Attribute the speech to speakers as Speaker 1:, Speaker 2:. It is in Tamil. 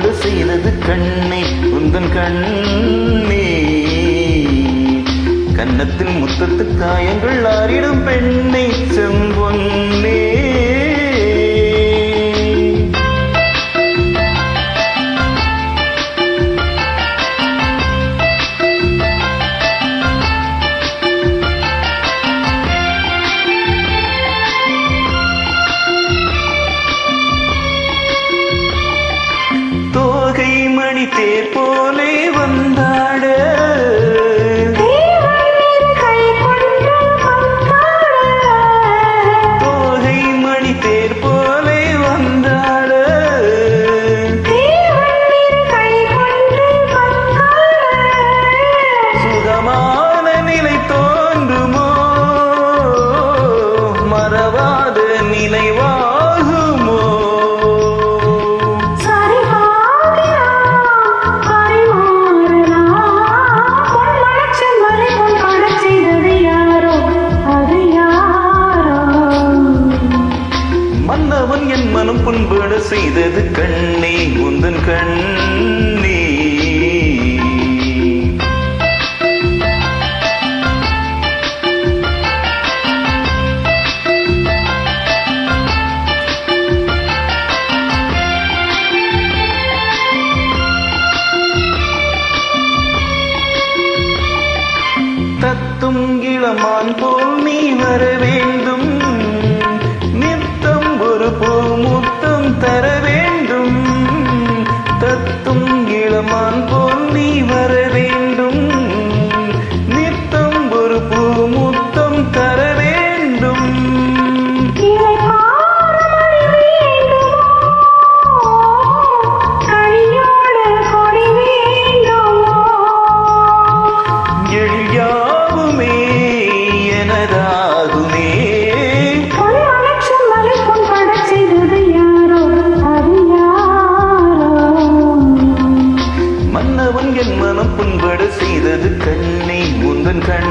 Speaker 1: புண்பட செய்தது கண்ணே உந்தன் கண்ணே. கன்னத்தில் முத்தத்து காயங்கள் ஆறிடும் பெண்ணை செம்பொன்னே. தோகை மணி தேர் போலே வந்தாட தோகை மணி தேர் போலே வந்தாட சுகமான நிலை தோன்றுமோ மறவாத நினைவாகுமோ. மன்னவன் என் மனம் புண்பட செய்தது கண்ணே உந்தன் கண்ணே. தத்தும் இளமான் போல் நீ வர வேண்டும், நித்தம் ஒரு பூமுத்தம் தர வேண்டும். தத்தும் இளமான் போல் நீ வர வேண்டும், நித்தம் ஒரு பூமுத்தம் தர வேண்டும். எழியாவுமே எனதாகுமே மன்னவன் என் மனம் புண்பட செய்தது கண்ணே உந்தன் கண்